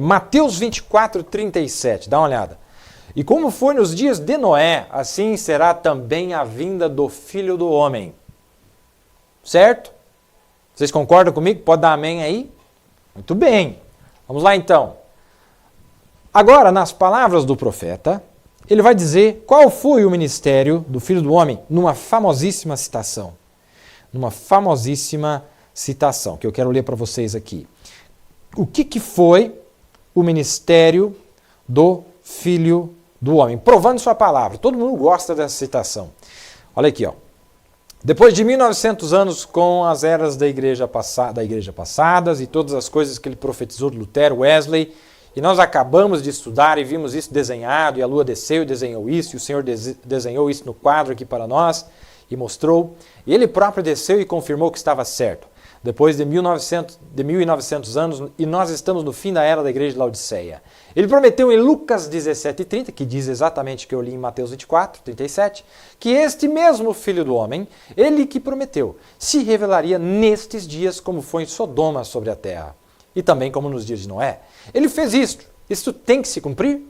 Mateus 24, 37, dá uma olhada. E como foi nos dias de Noé, assim será também a vinda do Filho do Homem. Certo? Vocês concordam comigo? Pode dar amém aí? Muito bem. Vamos lá então. Agora, nas palavras do profeta, ele vai dizer qual foi o ministério do Filho do Homem numa famosíssima citação. Numa famosíssima citação, que eu quero ler para vocês aqui. O que foi o ministério do Filho do Homem? Provando sua palavra. Todo mundo gosta dessa citação. Olha aqui, ó. Depois de 1900 anos com as eras da igreja passadas e todas as coisas que ele profetizou de Lutero, Wesley, e nós acabamos de estudar e vimos isso desenhado, e a lua desceu e desenhou isso, e o Senhor desenhou isso no quadro aqui para nós e mostrou, e ele próprio desceu e confirmou que estava certo. Depois de 1900 anos, e nós estamos no fim da era da igreja de Laodiceia. Ele prometeu em Lucas 17:30, que diz exatamente o que eu li em Mateus 24, 37, que este mesmo Filho do Homem, ele que prometeu, se revelaria nestes dias como foi em Sodoma sobre a terra, e também como nos dias de Noé. Ele fez isto. Isso tem que se cumprir?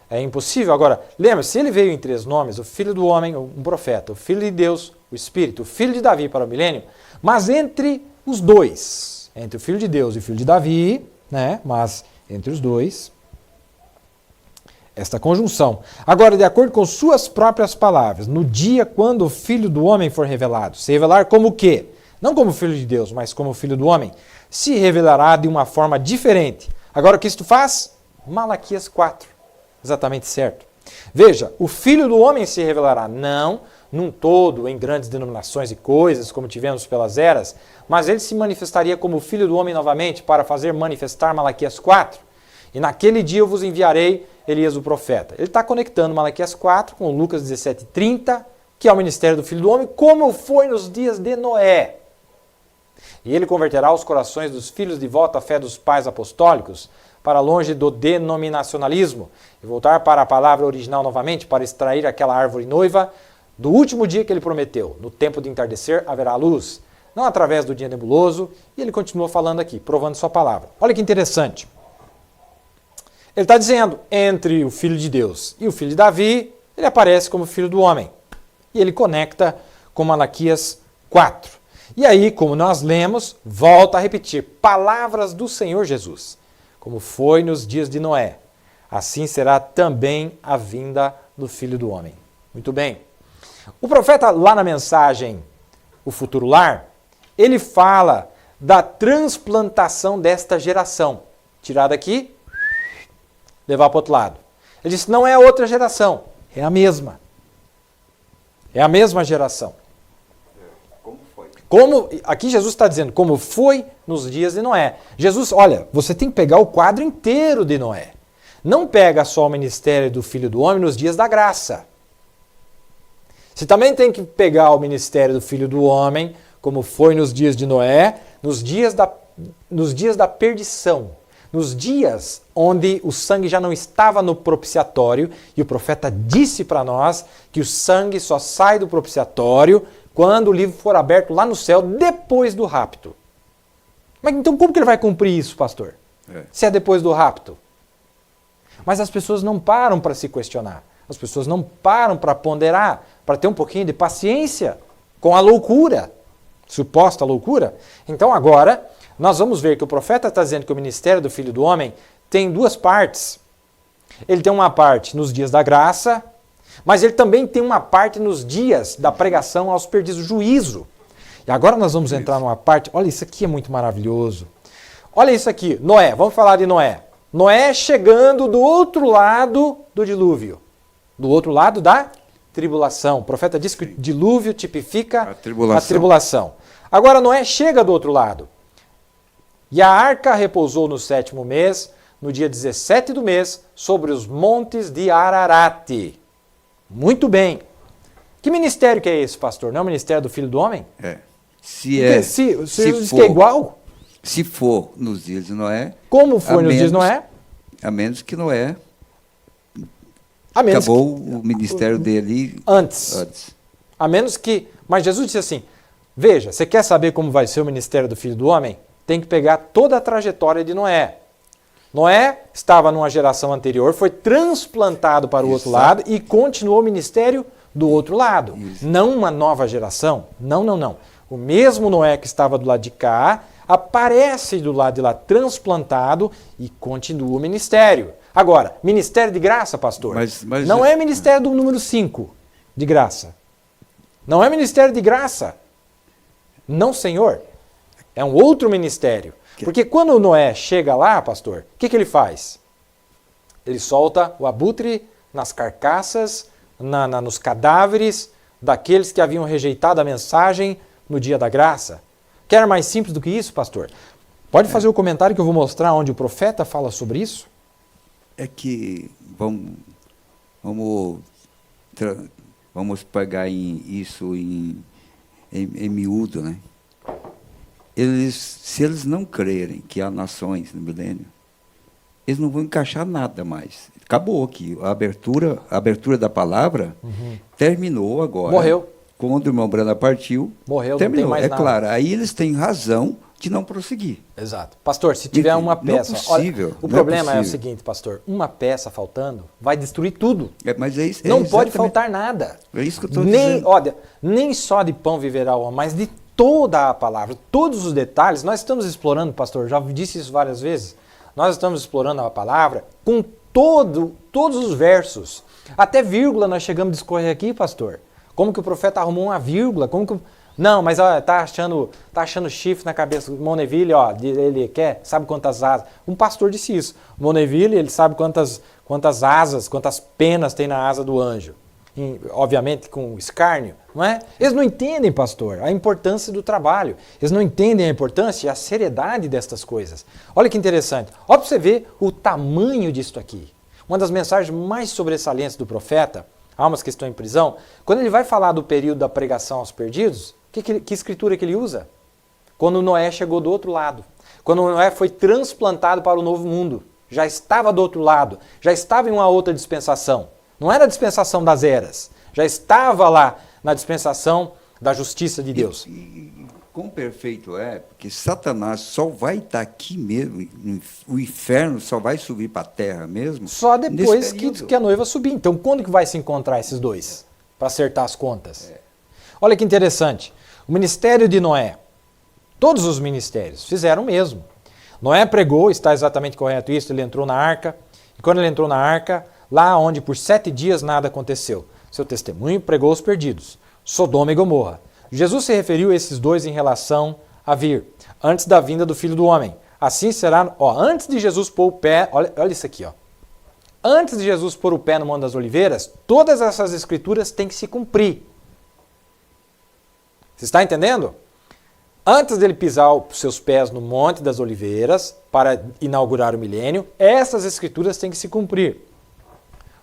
É impossível. Agora, lembre-se, ele veio em 3 nomes, o Filho do Homem, um profeta, o Filho de Deus, o Espírito, o Filho de Davi para o milênio, mas entre os dois, entre o Filho de Deus e o Filho de Davi, né? Mas entre os dois, esta conjunção. Agora, de acordo com suas próprias palavras, no dia quando o Filho do Homem for revelado, se revelar como o quê? Não como Filho de Deus, mas como Filho do Homem, se revelará de uma forma diferente. Agora, o que isto faz? Malaquias 4. Exatamente certo. Veja, o Filho do Homem se revelará não num todo, em grandes denominações e coisas, como tivemos pelas eras, mas ele se manifestaria como Filho do Homem novamente para fazer manifestar Malaquias 4. E naquele dia eu vos enviarei Elias o profeta. Ele está conectando Malaquias 4 com Lucas 17:30, que é o ministério do Filho do Homem, como foi nos dias de Noé. E ele converterá os corações dos filhos de volta à fé dos pais apostólicos, para longe do denominacionalismo, e voltar para a palavra original novamente, para extrair aquela árvore noiva do último dia que ele prometeu. No tempo de entardecer haverá luz, não através do dia nebuloso, e ele continua falando aqui, provando sua palavra. Olha que interessante. Ele está dizendo, entre o Filho de Deus e o Filho de Davi, ele aparece como Filho do Homem. E ele conecta com Malaquias 4. E aí, como nós lemos, volta a repetir, palavras do Senhor Jesus. Como foi nos dias de Noé, assim será também a vinda do Filho do Homem. Muito bem. O profeta, lá na mensagem O Futuro Lar, ele fala da transplantação desta geração. Tirar daqui, levar para o outro lado. Ele disse, não é outra geração, é a mesma. É a mesma geração. Aqui Jesus está dizendo, como foi nos dias de Noé. Jesus, olha, você tem que pegar o quadro inteiro de Noé. Não pega só o ministério do Filho do Homem nos dias da graça. Você também tem que pegar o ministério do Filho do Homem, como foi nos dias de Noé, nos dias da perdição. Nos dias onde o sangue já não estava no propiciatório, e o profeta disse para nós que o sangue só sai do propiciatório quando o livro for aberto lá no céu, depois do rapto. Mas então como que ele vai cumprir isso, pastor? Se é depois do rapto? Mas as pessoas não param para se questionar. As pessoas não param para ponderar, para ter um pouquinho de paciência com a loucura, suposta loucura. Então agora, nós vamos ver que o profeta está dizendo que o ministério do Filho do Homem tem 2 partes. Ele tem uma parte nos dias da graça, mas ele também tem uma parte nos dias da pregação aos perdidos, juízo. E agora nós vamos entrar numa parte, olha, isso aqui é muito maravilhoso. Olha isso aqui, Noé, vamos falar de Noé. Noé chegando do outro lado do dilúvio, do outro lado da tribulação. O profeta diz que o dilúvio tipifica a tribulação. Agora Noé chega do outro lado. E a arca repousou no 7º mês, no dia 17 do mês, sobre os montes de Ararate. Muito bem. Que ministério que é esse, pastor? Não é o ministério do Filho do Homem? Se for, é igual? Se for nos dias de Noé... Como foi nos dias de Noé? A menos que Noé acabou o ministério dele antes. A menos que... Mas Jesus disse assim, veja, você quer saber como vai ser o ministério do Filho do Homem? Tem que pegar toda a trajetória de Noé. Noé estava numa geração anterior, foi transplantado para o outro lado e continuou o ministério do outro lado. Isso. Não uma nova geração. Não. O mesmo Noé que estava do lado de cá aparece do lado de lá transplantado e continua o ministério. Agora, ministério de graça, pastor? Mas não é ministério do número 5 de graça. Não é ministério de graça. Não, senhor. É um outro ministério. Porque quando o Noé chega lá, pastor, o que ele faz? Ele solta o abutre nas carcaças, nos cadáveres daqueles que haviam rejeitado a mensagem no dia da graça. Quer mais simples do que isso, pastor? Pode fazer o comentário que eu vou mostrar onde o profeta fala sobre isso? É que vamos pegar isso em miúdo, né? Se eles não crerem que há nações no milênio, eles não vão encaixar nada mais. Acabou aqui. A abertura da palavra terminou agora. Morreu. Quando o irmão Brana partiu, morreu, terminou. Não tem mais nada. Claro, aí eles têm razão de não prosseguir. Exato. Pastor, se tiver uma peça... Não é possível. Olha, o problema é o seguinte, pastor. Uma peça faltando vai destruir tudo. Mas é isso, não pode faltar nada. É isso que eu estou dizendo. Olha, nem só de pão viverá o homem, mas de toda a palavra, todos os detalhes. Nós estamos explorando, pastor, já disse isso várias vezes, nós estamos explorando a palavra com todos os versos. Até vírgula nós chegamos a discorrer aqui, pastor. Como que o profeta arrumou uma vírgula? Não, mas ó, tá achando chifre na cabeça. Moneville, ó, ele sabe quantas asas. Um pastor disse isso. Moneville, ele sabe quantas asas, quantas penas tem na asa do anjo. Obviamente com escárnio, não é? Eles não entendem, pastor, a importância do trabalho. Eles não entendem a importância e a seriedade destas coisas. Olha que interessante. Olha para você ver o tamanho disso aqui. Uma das mensagens mais sobressalentes do profeta, almas que estão em prisão, quando ele vai falar do período da pregação aos perdidos, que escritura que ele usa? Quando Noé chegou do outro lado. Quando Noé foi transplantado para o novo mundo. Já estava do outro lado. Já estava em uma outra dispensação. Não era a dispensação das eras. Já estava lá na dispensação da justiça de Deus. E quão perfeito é, porque Satanás só vai estar aqui mesmo, o inferno só vai subir para a terra mesmo. Só depois que a noiva subir. Então, quando que vai se encontrar esses dois? Para acertar as contas. Olha que interessante. O ministério de Noé, todos os ministérios fizeram o mesmo. Noé pregou, está exatamente correto isso, ele entrou na arca. E quando ele entrou na arca, lá onde por 7 dias nada aconteceu. Seu testemunho pregou os perdidos. Sodoma e Gomorra. Jesus se referiu a esses dois em relação a vir, antes da vinda do Filho do Homem. Assim será, antes de Jesus pôr o pé, olha isso aqui, Antes de Jesus pôr o pé no Monte das Oliveiras, todas essas escrituras têm que se cumprir. Você está entendendo? Antes dele pisar os seus pés no Monte das Oliveiras, para inaugurar o milênio, essas escrituras têm que se cumprir.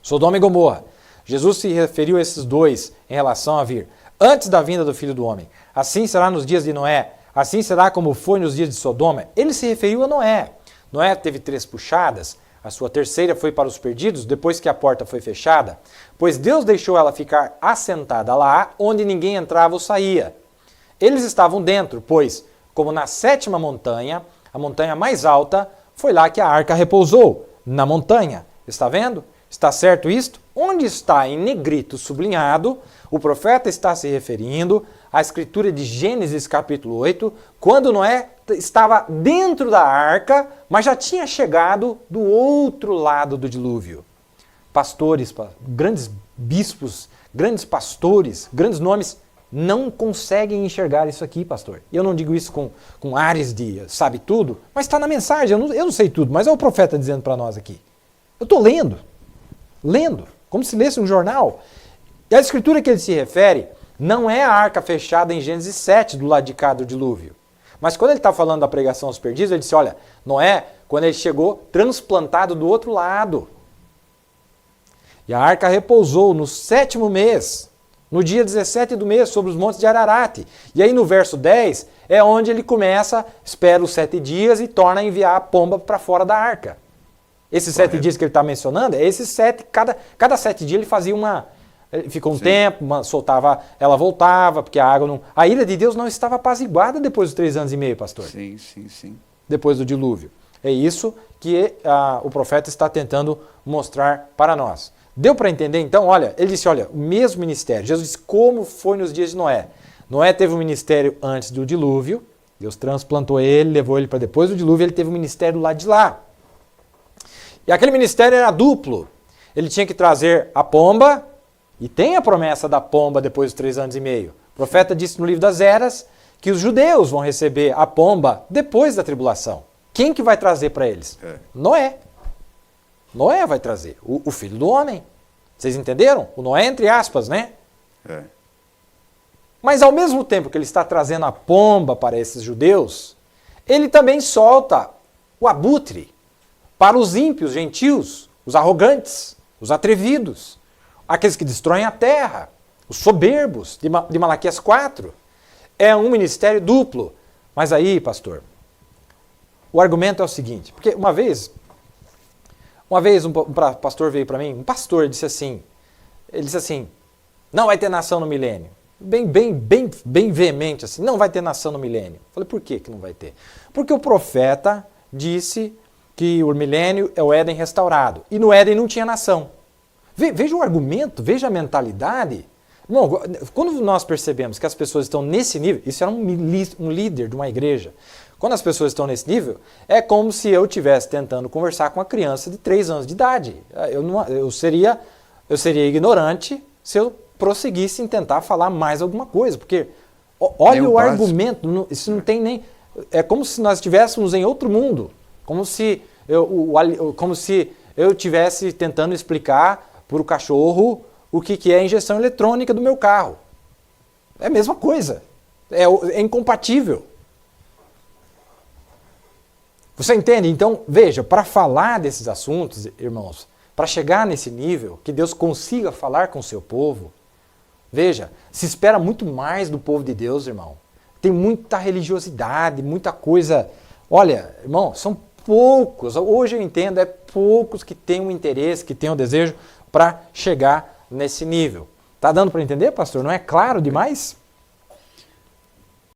Sodoma e Gomorra. Jesus se referiu a esses dois em relação a vir antes da vinda do Filho do Homem. Assim será nos dias de Noé, assim será como foi nos dias de Sodoma. Ele se referiu a Noé. Noé teve 3 puxadas, a sua terceira foi para os perdidos, depois que a porta foi fechada, pois Deus deixou ela ficar assentada lá, onde ninguém entrava ou saía. Eles estavam dentro, pois, como na 7ª montanha, a montanha mais alta, foi lá que a arca repousou, na montanha. Está vendo? Está certo isto? Onde está em negrito sublinhado, o profeta está se referindo à escritura de Gênesis capítulo 8, quando Noé estava dentro da arca, mas já tinha chegado do outro lado do dilúvio. Pastores, grandes bispos, grandes pastores, grandes nomes, não conseguem enxergar isso aqui, pastor. Eu não digo isso com ares de sabe tudo, mas está na mensagem, eu não sei tudo, mas é o profeta dizendo para nós aqui. Eu estou lendo, como se lesse um jornal. E a escritura que ele se refere não é a arca fechada em Gênesis 7, do lado de cá do dilúvio. Mas quando ele está falando da pregação aos perdidos, ele disse, olha, Noé, quando ele chegou, transplantado do outro lado. E a arca repousou no 7º mês, no dia 17 do mês, sobre os montes de Ararat. E aí no verso 10 é onde ele começa, espera os 7 dias e torna a enviar a pomba para fora da arca. Esses 7 dias que ele está mencionando, é esses 7, cada 7 dias ele fazia ele ficou um tempo, soltava, ela voltava, porque a água não... A ira de Deus não estava apaziguada depois dos 3 anos e meio, pastor. Sim. Depois do dilúvio. É isso que o profeta está tentando mostrar para nós. Deu para entender então? Olha, ele disse, olha, o mesmo ministério. Jesus disse como foi nos dias de Noé. Noé teve um ministério antes do dilúvio, Deus transplantou ele, levou ele para depois do dilúvio, ele teve um ministério lá de lá. E aquele ministério era duplo. Ele tinha que trazer a pomba, e tem a promessa da pomba depois dos 3 anos e meio. O profeta disse no livro das Eras que os judeus vão receber a pomba depois da tribulação. Quem que vai trazer para eles? Noé. Noé vai trazer, o filho do homem. Vocês entenderam? O Noé entre aspas, né? Mas ao mesmo tempo que ele está trazendo a pomba para esses judeus, ele também solta o abutre para os ímpios, gentios, os arrogantes, os atrevidos, aqueles que destroem a terra, os soberbos, de Malaquias 4. É um ministério duplo. Mas aí, pastor, o argumento é o seguinte, porque uma vez um pastor veio para mim, um pastor disse assim, não vai ter nação no milênio. Bem veemente assim, não vai ter nação no milênio. Falei, por que não vai ter? Porque o profeta disse que o milênio é o Éden restaurado. E no Éden não tinha nação. Veja o argumento, veja a mentalidade. Bom, quando nós percebemos que as pessoas estão nesse nível, isso era um líder de uma igreja. Quando as pessoas estão nesse nível, é como se eu estivesse tentando conversar com uma criança de 3 anos de idade. Eu seria ignorante se eu prosseguisse em tentar falar mais alguma coisa, porque olha o argumento, isso não tem nem... É como se nós estivéssemos em outro mundo, como se eu estivesse tentando explicar para o cachorro o que é a injeção eletrônica do meu carro. É a mesma coisa, é incompatível. Você entende? Então, veja, para falar desses assuntos, irmãos, para chegar nesse nível, que Deus consiga falar com o seu povo, veja, se espera muito mais do povo de Deus, irmão. Tem muita religiosidade, muita coisa. Olha, irmão, são poucos, hoje eu entendo, é poucos que têm o interesse, que têm o desejo para chegar nesse nível. Tá dando para entender, pastor? Não é claro demais?